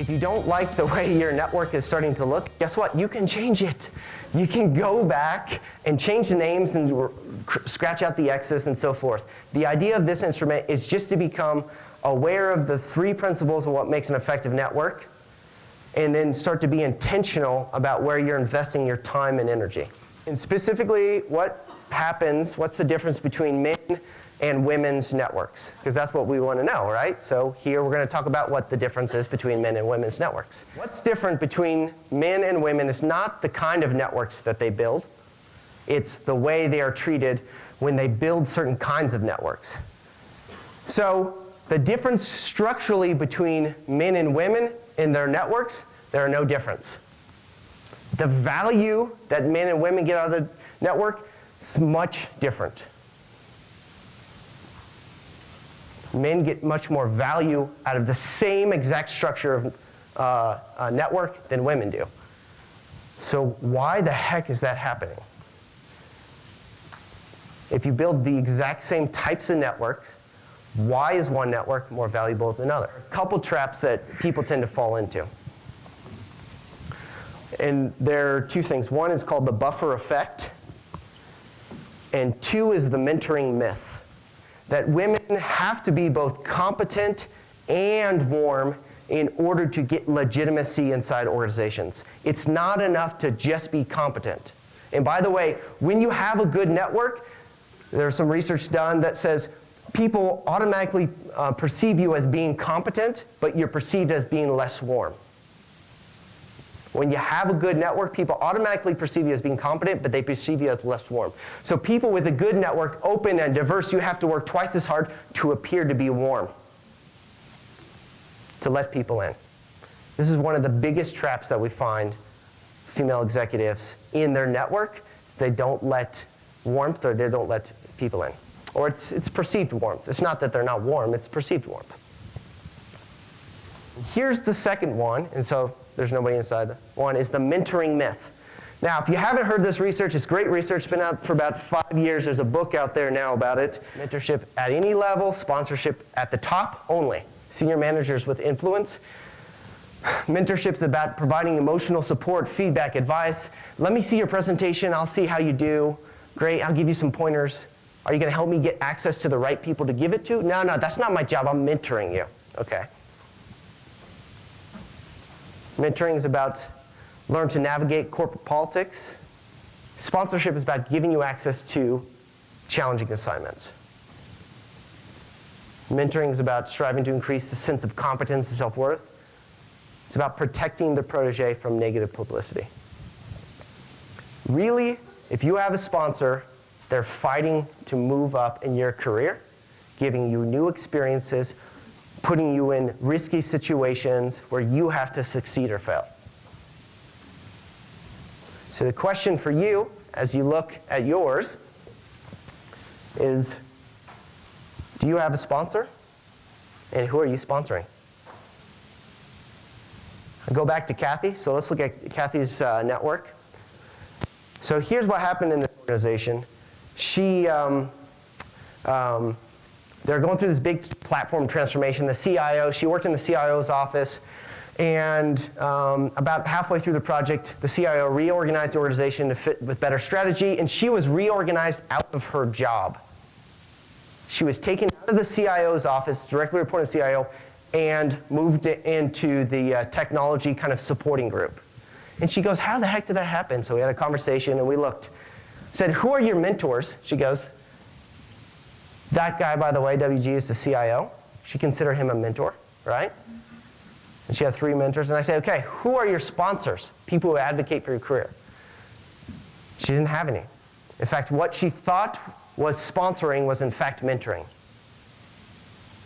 If you don't like the way your network is starting to look, guess what? You can change it. You can go back and change the names and scratch out the X's and so forth. The idea of this instrument is just to become aware of the 3 principles of what makes an effective network, and then start to be intentional about where you're investing your time and energy. And specifically, what happens, what's the difference between men and women's networks? Because that's what we want to know, right? So here we're going to talk about what the difference is between men and women's networks. What's different between men and women is not the kind of networks that they build. It's the way they are treated when they build certain kinds of networks. So the difference structurally between men and women in their networks, there are no difference. The value that men and women get out of the network is much different. Men get much more value out of the same exact structure of network than women do. So why the heck is that happening? If you build the exact same types of networks, why is one network more valuable than another? A couple traps that people tend to fall into. And there are 2 things. One is called the buffer effect, and 2 is the mentoring myth. That women have to be both competent and warm in order to get legitimacy inside organizations. It's not enough to just be competent. And by the way, when you have a good network, there's some research done that says people automatically perceive you as being competent, but you're perceived as being less warm. When you have a good network, people automatically perceive you as being competent, but they perceive you as less warm. So people with a good network, open and diverse, you have to work twice as hard to appear to be warm, to let people in. This is one of the biggest traps that we find female executives in their network. They don't let warmth, or they don't let people in. Or it's perceived warmth. It's not that they're not warm, it's perceived warmth. Here's the second one, and so there's nobody inside. One is the mentoring myth. Now, if you haven't heard this research, it's great research. It's been out for about 5 years. There's a book out there now about it. Mentorship at any level, sponsorship at the top only. Senior managers with influence. Mentorship's about providing emotional support, feedback, advice. Let me see your presentation. I'll see how you do. Great, I'll give you some pointers. Are you going to help me get access to the right people to give it to? No, that's not my job. I'm mentoring you. Okay. Mentoring is about learn to navigate corporate politics. Sponsorship is about giving you access to challenging assignments. Mentoring is about striving to increase the sense of competence and self-worth. It's about protecting the protege from negative publicity. Really, if you have a sponsor, they're fighting to move up in your career, giving you new experiences, putting you in risky situations where you have to succeed or fail. So the question for you, as you look at yours, is, do you have a sponsor? And who are you sponsoring? I'll go back to Kathy. So let's look at Kathy's network. So here's what happened in this organization. They're going through this big platform transformation. The CIO, she worked in the CIO's office, and about halfway through the project, the CIO reorganized the organization to fit with better strategy, and she was reorganized out of her job. She was taken out of the CIO's office, directly reporting to the CIO, and moved into the technology kind of supporting group. And she goes, how the heck did that happen? So we had a conversation, and we looked. Said, who are your mentors? She goes, that guy, by the way, WG, is the CIO. She considered him a mentor, right? And she had 3 mentors. And I said, okay, who are your sponsors? People who advocate for your career. She didn't have any. In fact, what she thought was sponsoring was in fact mentoring.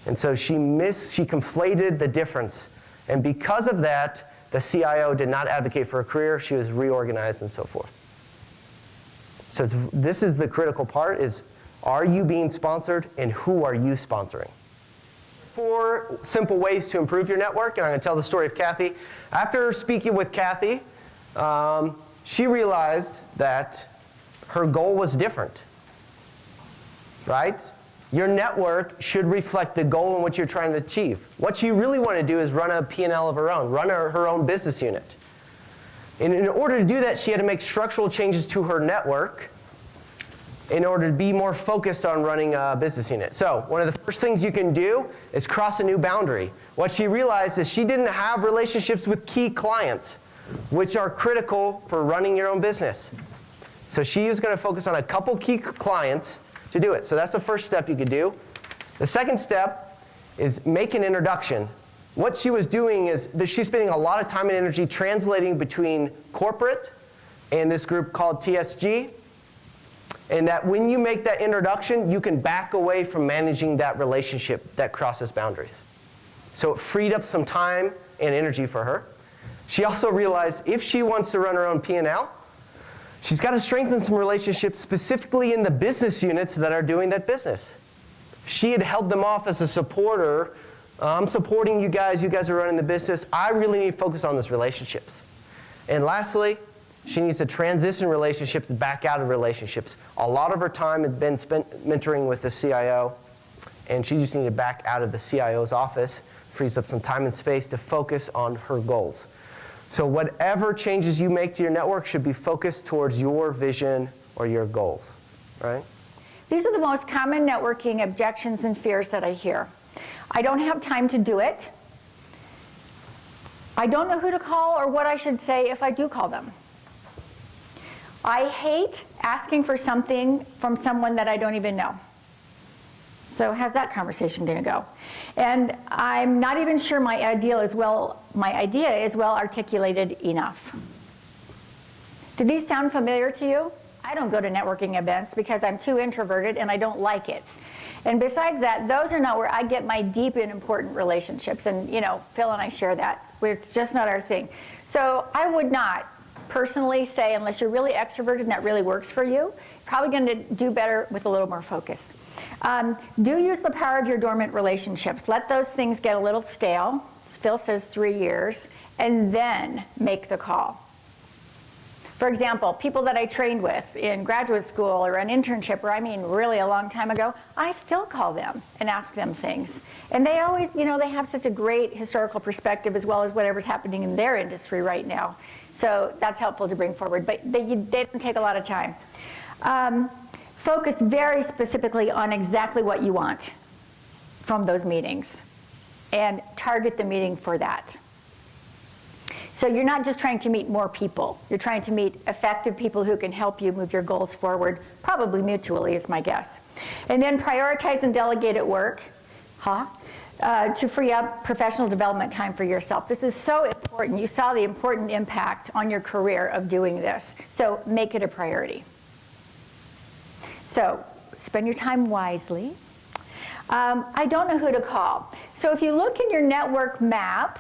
And so she conflated the difference. And because of that, the CIO did not advocate for her career. She was reorganized and so forth. So this is the critical part, is are you being sponsored and who are you sponsoring? 4 simple ways to improve your network, and I'm going to tell the story of Kathy. After speaking with Kathy, she realized that her goal was different, right? your network should reflect the goal in which you're trying to achieve. What you really want to do is run a P&L of her own, run her own business unit. And in order to do that, she had to make structural changes to her network in order to be more focused on running a business unit. So one of the first things you can do is cross a new boundary. What she realized is she didn't have relationships with key clients, which are critical for running your own business. So she is going to focus on a couple key clients to do it. So that's the first step you could do. The second step is make an introduction. What she was doing is that she's spending a lot of time and energy translating between corporate and this group called TSG. And that when you make that introduction, you can back away from managing that relationship that crosses boundaries. So it freed up some time and energy for her. She also realized if she wants to run her own P&L, she's got to strengthen some relationships specifically in the business units that are doing that business. She had held them off as a supporter. I'm supporting you guys are running the business. I really need to focus on those relationships. And lastly, she needs to transition relationships back out of relationships. A lot of her time had been spent mentoring with the CIO, and she just needed back out of the CIO's office, frees up some time and space to focus on her goals. So whatever changes you make to your network should be focused towards your vision or your goals, right? These are the most common networking objections and fears that I hear. I don't have time to do it. I don't know who to call or what I should say if I do call them. I hate asking for something from someone that I don't even know. So how's that conversation going to go? And I'm not even sure my idea is well articulated enough. Do these sound familiar to you? I don't go to networking events because I'm too introverted and I don't like it. And besides that, those are not where I get my deep and important relationships. And Phil and I share that. It's just not our thing. So I would not personally say, unless you're really extroverted and that really works for you, probably going to do better with a little more focus. Do use the power of your dormant relationships. Let those things get a little stale. Phil says 3 years, and then make the call. For example, people that I trained with in graduate school or an internship, or really a long time ago, I still call them and ask them things. And they always, they have such a great historical perspective as well as whatever's happening in their industry right now. So that's helpful to bring forward, but they don't take a lot of time. Focus very specifically on exactly what you want from those meetings and target the meeting for that. So you're not just trying to meet more people. You're trying to meet effective people who can help you move your goals forward, probably mutually is my guess. And then prioritize and delegate at work, to free up professional development time for yourself. This is so important. You saw the important impact on your career of doing this. So make it a priority. So spend your time wisely. I don't know who to call. So if you look in your network map,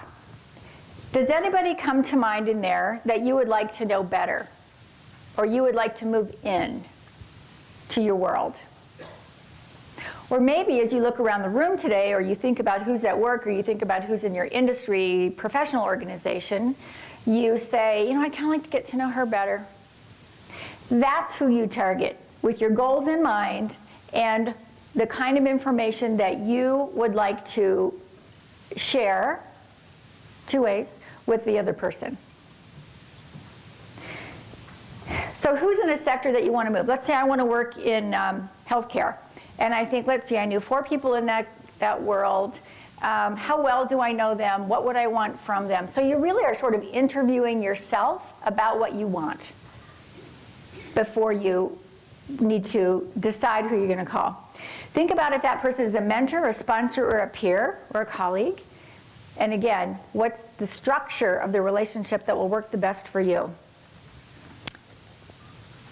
does anybody come to mind in there that you would like to know better? Or you would like to move in to your world? Or maybe as you look around the room today, or you think about who's at work, or you think about who's in your industry, professional organization, you say, I'd kind of like to get to know her better. That's who you target with your goals in mind and the kind of information that you would like to share 2 ways with the other person. So who's in a sector that you want to move? Let's say I want to work in healthcare. And I think, let's see, I knew 4 people in that world. How well do I know them? What would I want from them? So you really are sort of interviewing yourself about what you want before you need to decide who you're going to call. Think about if that person is a mentor, a sponsor, or a peer, or a colleague. And again, what's the structure of the relationship that will work the best for you?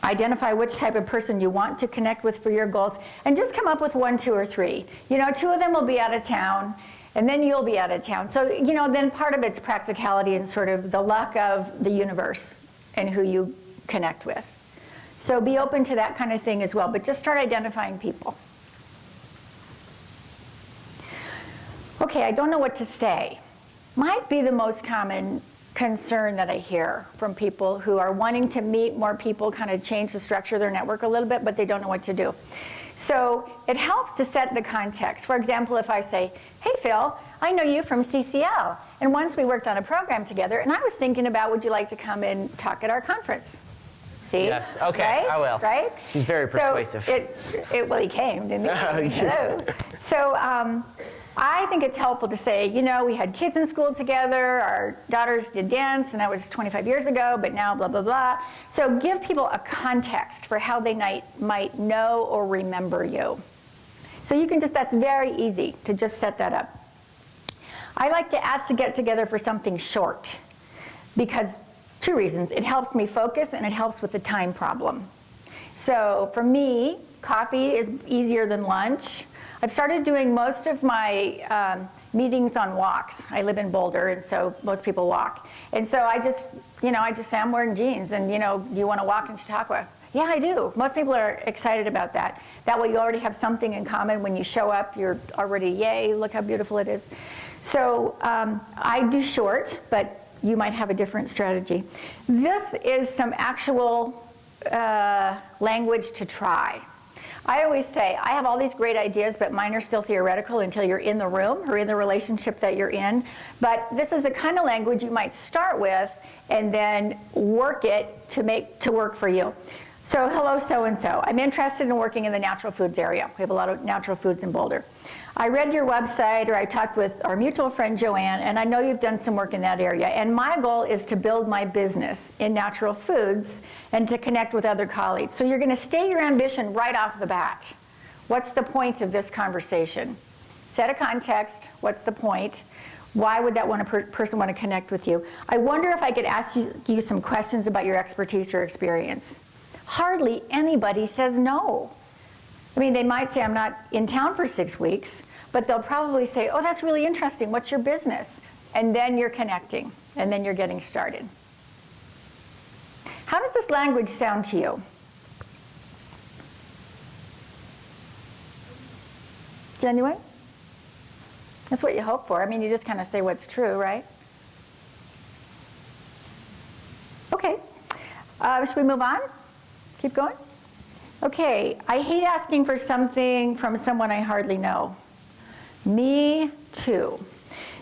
Identify which type of person you want to connect with for your goals, and just come up with 1, 2, or 3. 2 of them will be out of town, and then you'll be out of town. So, then part of it's practicality and sort of the luck of the universe and who you connect with. So be open to that kind of thing as well, but just start identifying people. Okay, I don't know what to say. Might be the most common concern that I hear from people who are wanting to meet more people, kind of change the structure of their network a little bit, but they don't know what to do. So it helps to set the context. For example, if I say, hey, Phil, I know you from CCL, and once we worked on a program together, and I was thinking about, would you like to come and talk at our conference? See? Yes, okay, right? I will. Right? She's very persuasive. So well, he came, didn't he? Yeah. Hello. So I think it's helpful to say, you know, we had kids in school together, our daughters did dance, and that was 25 years ago, but now blah, blah, blah. So give people a context for how they might know or remember you. So you can just, that's very easy to just set that up. I like to ask to get together for something short because 2 reasons. It helps me focus and it helps with the time problem. So for me, coffee is easier than lunch. I've started doing most of my meetings on walks. I live in Boulder, and so most people walk. And so I just say, I'm wearing jeans, and do you want to walk in Chautauqua? Yeah, I do. Most people are excited about that. That way you already have something in common. When you show up, you're already, yay, look how beautiful it is. So I do short, but you might have a different strategy. This is some actual language to try. I always say, I have all these great ideas, but mine are still theoretical until you're in the room or in the relationship that you're in. But this is the kind of language you might start with and then work it to work for you. So, hello, so-and-so. I'm interested in working in the natural foods area. We have a lot of natural foods in Boulder. I read your website, or I talked with our mutual friend Joanne, and I know you've done some work in that area. And my goal is to build my business in natural foods and to connect with other colleagues. So you're going to state your ambition right off the bat. What's the point of this conversation? Set a context. What's the point? Why would that person want to connect with you? I wonder if I could ask you some questions about your expertise or experience. Hardly anybody says no. I mean, they might say, I'm not in town for 6 weeks, but they'll probably say, oh, that's really interesting. What's your business? And then you're connecting, and then you're getting started. How does this language sound to you? Genuine? That's what you hope for. I mean, you just kind of say what's true, right? Okay. Should we move on? Keep going? Okay, I hate asking for something from someone I hardly know. Me too.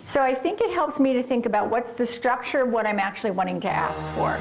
So I think it helps me to think about what's the structure of what I'm actually wanting to ask for.